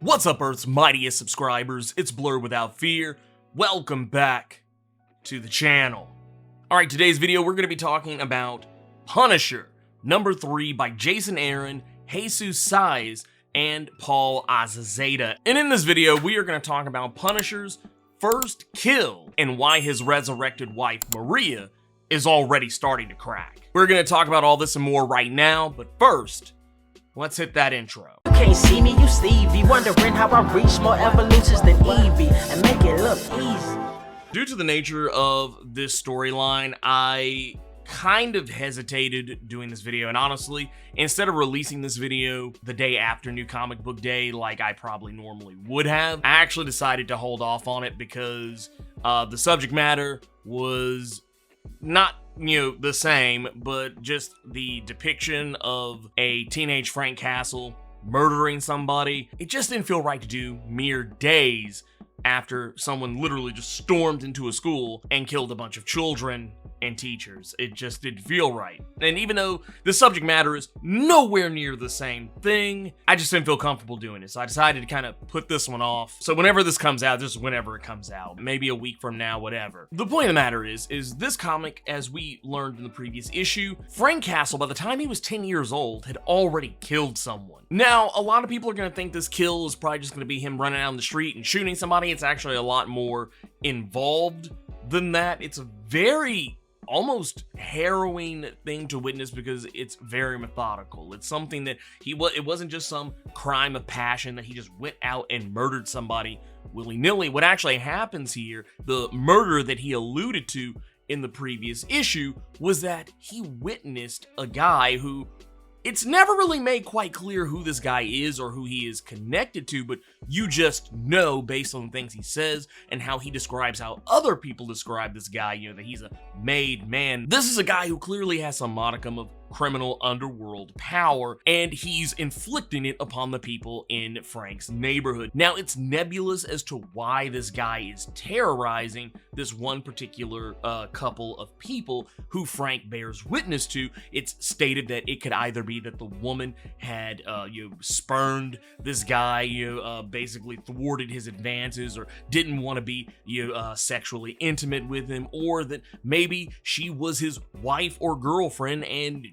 What's up, Earth's mightiest subscribers? It's Blur Without Fear. Welcome back to the channel. Alright, today's video we're going to be talking about Punisher, number 3 by Jason Aaron, Jesus Saiz, and Paul Azaceta. And in this video, we are going to talk about Punisher's first kill and why his resurrected wife, Maria, is already starting to crack. We're going to talk about all this and more right now, but first, let's hit that intro. You can't see me, you Stevie, wondering how I reach more evolutions than Evie, and make it look easy. Due to the nature of this storyline, I kind of hesitated doing this video, and honestly, instead of releasing this video the day after New Comic Book Day like I probably normally would have, I actually decided to hold off on it because the subject matter was not, the same, but just the depiction of a teenage Frank Castle murdering somebody. It just didn't feel right to do mere days after someone literally just stormed into a school and killed a bunch of children and teachers. It just didn't feel right. And even though the subject matter is nowhere near the same thing, I just didn't feel comfortable doing it. So I decided to kind of put this one off. So whenever this comes out, just whenever it comes out, maybe a week from now, whatever. The point of the matter is this comic, as we learned in the previous issue, Frank Castle, by the time he was 10 years old, had already killed someone. Now, a lot of people are going to think this kill is probably just going to be him running down the street and shooting somebody. It's actually a lot more involved than that. It's a very almost harrowing thing to witness because it's very methodical. It's something that it wasn't just some crime of passion that he just went out and murdered somebody willy-nilly. What actually happens here, the murder that he alluded to in the previous issue, was that he witnessed a guy who, it's never really made quite clear who this guy is or who he is connected to, but you just know based on the things he says and how he describes how other people describe this guy, that he's a made man. This is a guy who clearly has some modicum of criminal underworld power, and he's inflicting it upon the people in Frank's neighborhood. Now, it's nebulous as to why this guy is terrorizing this one particular couple of people who Frank bears witness to. It's stated that it could either be that the woman had spurned this guy, basically thwarted his advances, or didn't want to be sexually intimate with him, or that maybe she was his wife or girlfriend and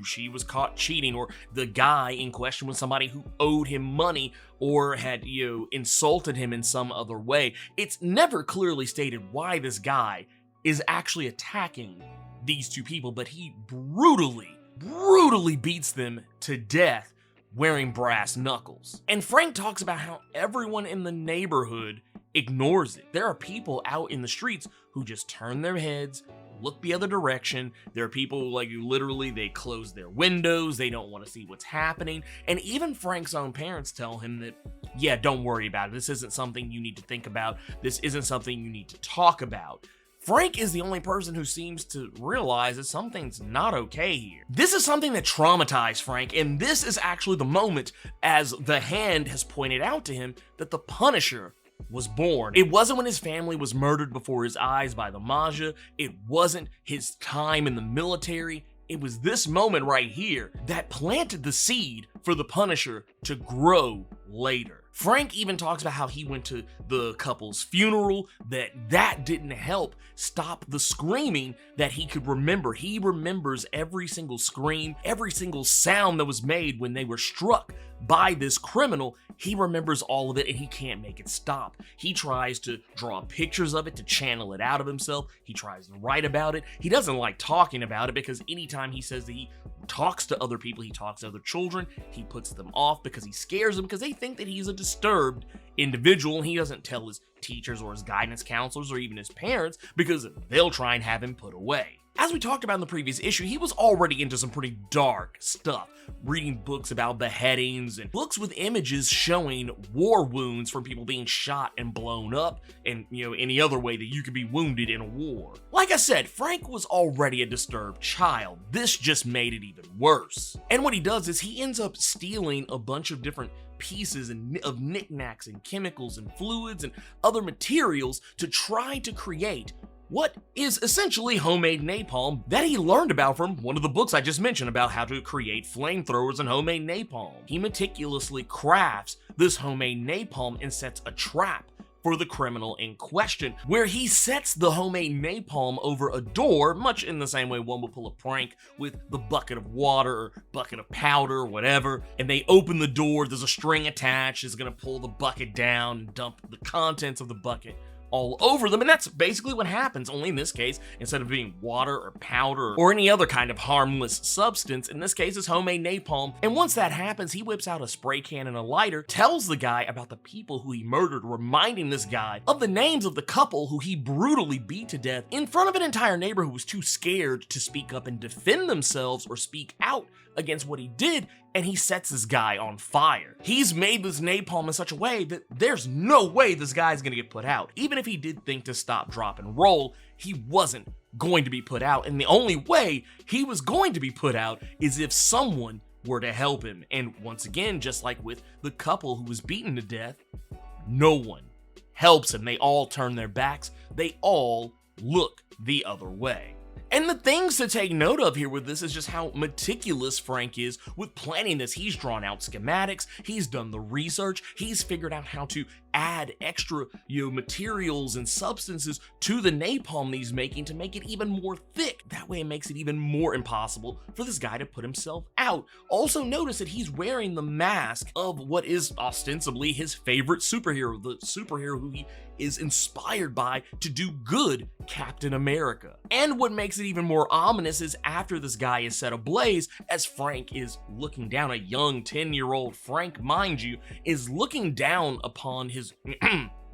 she was caught cheating, or the guy in question was somebody who owed him money or had insulted him in some other way. It's never clearly stated why this guy is actually attacking these two people, but he brutally beats them to death wearing brass knuckles. And Frank talks about how everyone in the neighborhood ignores it. There are people out in the streets who just turn their heads, look the other direction. There are people literally, they close their windows, they don't want to see what's happening. And even Frank's own parents tell him that, yeah, don't worry about it. This isn't something you need to think about. This isn't something you need to talk about. Frank is the only person who seems to realize that something's not okay here. This is something that traumatized Frank, and this is actually the moment, as the Hand has pointed out to him, that the Punisher was born. It wasn't when his family was murdered before his eyes by the Maja. It wasn't his time in the military. It was this moment right here that planted the seed for the Punisher to grow later. Frank even talks about how he went to the couple's funeral, that didn't help stop the screaming that he could remember. He remembers every single scream, every single sound that was made when they were struck by this criminal. He remembers all of it and he can't make it stop. He tries to draw pictures of it to channel it out of himself. He tries to write about it. He doesn't like talking about it because anytime he says that he talks to other people, he talks to other children, he puts them off because he scares them because they think that he's a disturbed individual, and he doesn't tell his teachers or his guidance counselors or even his parents because they'll try and have him put away. As we talked about in the previous issue, he was already into some pretty dark stuff, reading books about beheadings and books with images showing war wounds from people being shot and blown up, and any other way that you could be wounded in a war. Like I said, Frank was already a disturbed child. This just made it even worse. And what he does is he ends up stealing a bunch of different pieces of knickknacks and chemicals and fluids and other materials to try to create what is essentially homemade napalm that he learned about from one of the books I just mentioned about how to create flamethrowers and homemade napalm. He meticulously crafts this homemade napalm and sets a trap for the criminal in question, where he sets the homemade napalm over a door, much in the same way one would pull a prank with the bucket of water or bucket of powder or whatever, and they open the door, there's a string attached, is gonna pull the bucket down and dump the contents of the bucket all over them, and that's basically what happens, only in this case, instead of being water or powder or any other kind of harmless substance, in this case it's homemade napalm. And once that happens, he whips out a spray can and a lighter, tells the guy about the people who he murdered, reminding this guy of the names of the couple who he brutally beat to death in front of an entire neighbor who was too scared to speak up and defend themselves or speak out against what he did, and he sets this guy on fire. He's made this napalm in such a way that there's no way this guy's gonna get put out. Even if he did think to stop, drop, and roll, he wasn't going to be put out, and the only way he was going to be put out is if someone were to help him. And once again, just like with the couple who was beaten to death, no one helps him. They all turn their backs. They all look the other way. And the things to take note of here with this is just how meticulous Frank is with planning this. He's drawn out schematics, he's done the research, he's figured out how to add extra, materials and substances to the napalm that he's making to make it even more thick. That way it makes it even more impossible for this guy to put himself out. Also notice that he's wearing the mask of what is ostensibly his favorite superhero, the superhero who he is inspired by to do good, Captain America. And what makes it even more ominous is after this guy is set ablaze, as Frank is looking down, a young 10-year-old Frank, mind you, is looking down upon his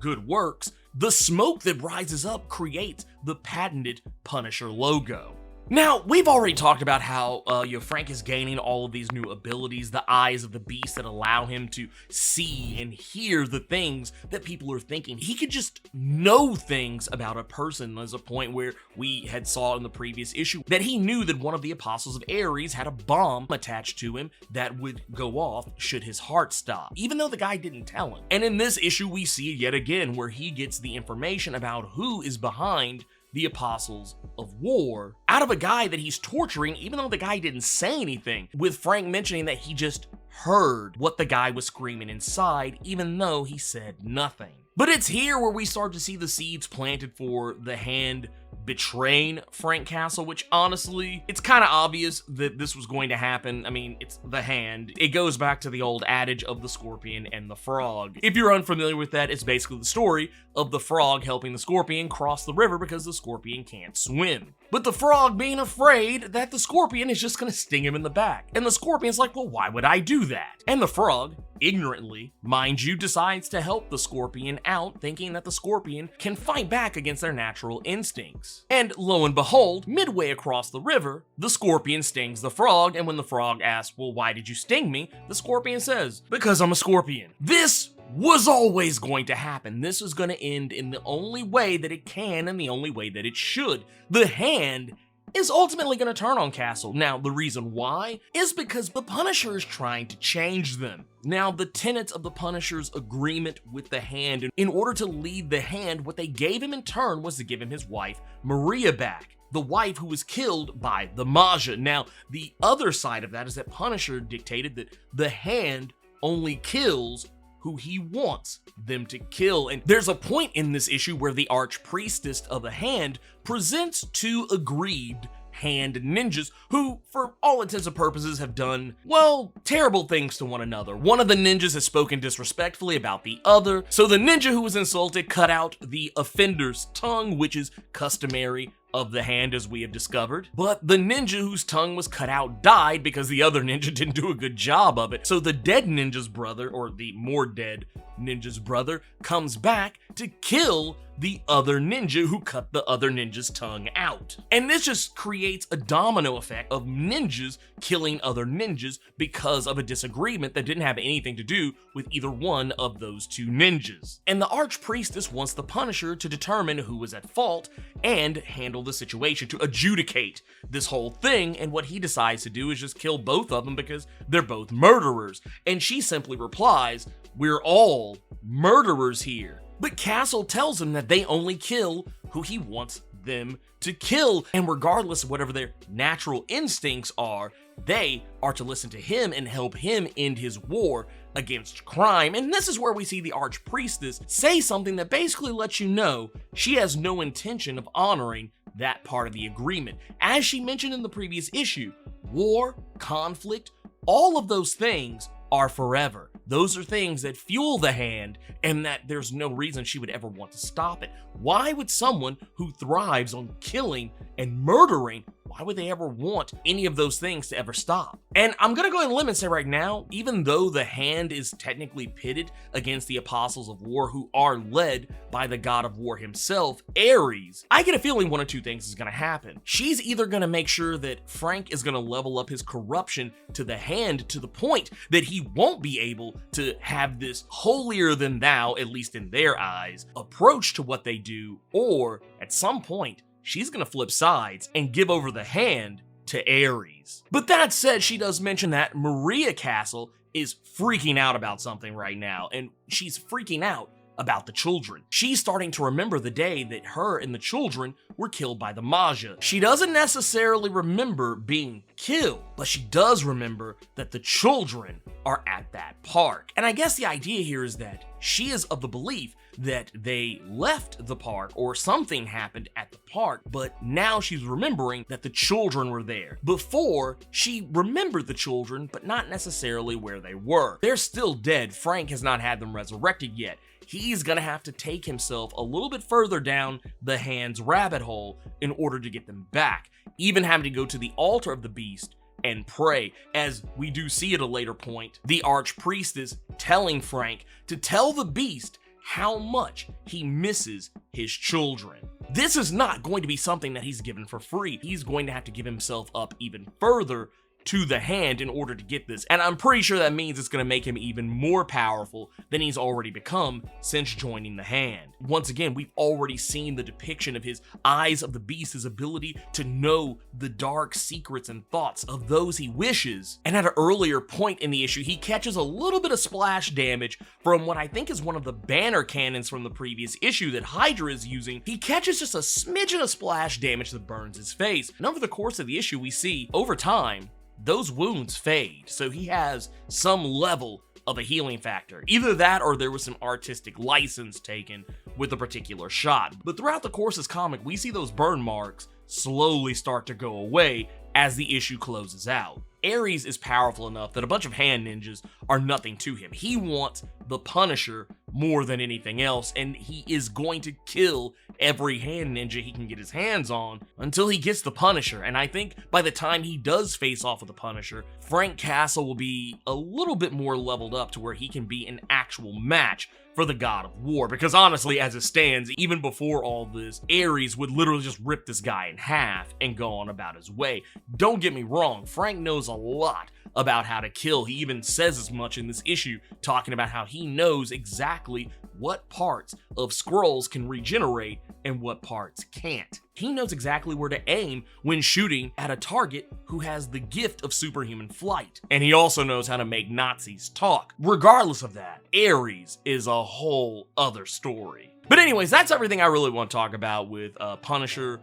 good works, the smoke that rises up creates the patented Punisher logo. Now, we've already talked about how Frank is gaining all of these new abilities, the eyes of the beast that allow him to see and hear the things that people are thinking. He could just know things about a person. There's a point where we had saw in the previous issue that he knew that one of the apostles of Ares had a bomb attached to him that would go off should his heart stop, even though the guy didn't tell him. And in this issue, we see yet again where he gets the information about who is behind the Apostles of War out of a guy that he's torturing, even though the guy didn't say anything, with Frank mentioning that he just heard what the guy was screaming inside, even though he said nothing. But it's here where we start to see the seeds planted for the Hand betraying Frank Castle, which honestly, it's kind of obvious that this was going to happen. I mean, it's the Hand. It goes back to the old adage of the scorpion and the frog. If you're unfamiliar with that, it's basically the story of the frog helping the scorpion cross the river because the scorpion can't swim. But the frog being afraid that the scorpion is just gonna sting him in the back. And the scorpion's like, well, why would I do that? And the frog, ignorantly, mind you, decides to help the scorpion out, thinking that the scorpion can fight back against their natural instincts. And lo and behold, midway across the river, the scorpion stings the frog, and when the frog asks, well, why did you sting me? The scorpion says, because I'm a scorpion. This was always going to happen. This is going to end in the only way that it can and the only way that it should. The Hand is ultimately going to turn on Castle. Now, the reason why is because the Punisher is trying to change them. Now, the tenets of the Punisher's agreement with the Hand, in order to lead the Hand, what they gave him in turn was to give him his wife, Maria, back. The wife who was killed by the Maja. Now, the other side of that is that Punisher dictated that the Hand only kills who he wants them to kill. And there's a point in this issue where the archpriestess of the Hand presents two aggrieved Hand ninjas who, for all intents and purposes, have done, well, terrible things to one another. One of the ninjas has spoken disrespectfully about the other, so the ninja who was insulted cut out the offender's tongue, which is customary of the Hand, as we have discovered. But the ninja whose tongue was cut out died because the other ninja didn't do a good job of it. So the dead ninja's brother, or the more dead ninja's brother, comes back to kill the other ninja who cut the other ninja's tongue out. And this just creates a domino effect of ninjas killing other ninjas because of a disagreement that didn't have anything to do with either one of those two ninjas. And the archpriestess wants the Punisher to determine who was at fault and handle the situation, to adjudicate this whole thing, and what he decides to do is just kill both of them because they're both murderers. And she simply replies, "We're all murderers here." But Castle tells him that they only kill who he wants them to kill, and regardless of whatever their natural instincts are, they are to listen to him and help him end his war against crime. And this is where we see the Archpriestess say something that basically lets you know she has no intention of honoring that part of the agreement. As she mentioned in the previous issue, war, conflict, all of those things are forever. Those are things that fuel the hand, and that there's no reason she would ever want to stop it. Why would someone who thrives on killing and murdering, why would they ever want any of those things to ever stop? And I'm gonna go ahead and limit and say right now, even though the hand is technically pitted against the Apostles of War, who are led by the god of war himself, Ares, I get a feeling one of two things is gonna happen. She's either gonna make sure that Frank is gonna level up his corruption to the hand to the point that he won't be able to have this holier than thou, at least in their eyes, approach to what they do, or at some point, she's gonna flip sides and give over the hand to Ares. But that said, she does mention that Maria Castle is freaking out about something right now, and she's freaking out about the children. She's starting to remember the day that her and the children were killed by the Maja. She doesn't necessarily remember being killed, but she does remember that the children are at that park. And I guess the idea here is that she is of the belief that they left the park or something happened at the park, but now she's remembering that the children were there. Before, she remembered the children, but not necessarily where they were. They're still dead. Frank has not had them resurrected yet. He's gonna have to take himself a little bit further down the hand's rabbit hole in order to get them back, even having to go to the altar of the beast and pray, as we do see at a later point, the Archpriestess telling Frank to tell the beast how much he misses his children. This is not going to be something that he's given for free. He's going to have to give himself up even further to the hand in order to get this, and I'm pretty sure that means it's going to make him even more powerful than he's already become since joining the hand. Once again, we've already seen the depiction of his Eyes of the Beast, his ability to know the dark secrets and thoughts of those he wishes, and at an earlier point in the issue, he catches a little bit of splash damage from what I think is one of the banner cannons from the previous issue that Hydra is using. He catches just a smidgen of splash damage that burns his face, and over the course of the issue, we see, over time, those wounds fade, so he has some level of a healing factor. Either that or there was some artistic license taken with a particular shot. But throughout the course of this comic, we see those burn marks slowly start to go away as the issue closes out. Ares is powerful enough that a bunch of hand ninjas are nothing to him. He wants the Punisher more than anything else, and he is going to kill every hand ninja he can get his hands on until he gets the Punisher. And I think by the time he does face off with the Punisher, Frank Castle will be a little bit more leveled up to where he can be an actual match for the God of War. Because honestly, as it stands, even before all this, Ares would literally just rip this guy in half and go on about his way. Don't get me wrong, Frank knows a lot about how to kill. He even says as much in this issue, talking about how he knows exactly what parts of Skrulls can regenerate and what parts can't. He knows exactly where to aim when shooting at a target who has the gift of superhuman flight. And he also knows how to make Nazis talk. Regardless of that, Ares is a whole other story. But anyways, that's everything I really want to talk about with Punisher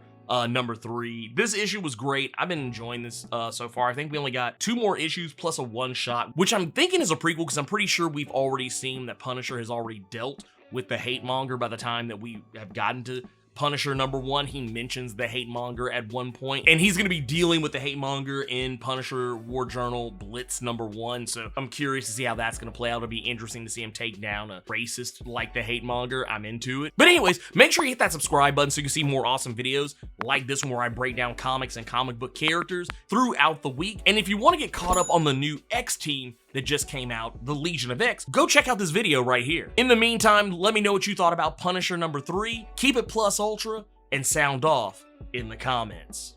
number 3. This issue was great. I've been enjoying this so far. I think we only got 2 more issues plus a one-shot, which I'm thinking is a prequel because I'm pretty sure we've already seen that Punisher has already dealt with the hate monger by the time that we have gotten to Punisher number 1. He mentions the hate monger at one point, and he's going to be dealing with the hate monger in Punisher War Journal Blitz number 1, so I'm curious to see how that's going to play out. It'll be interesting to see him take down a racist like the hate monger. I'm into it. But anyways, make sure you hit that subscribe button so you can see more awesome videos like this one where I break down comics and comic book characters throughout the week. And if you want to get caught up on the new X team that just came out, the Legion of X, go check out this video right here. In the meantime, let me know what you thought about Punisher number 3, keep it plus ultra, and sound off in the comments.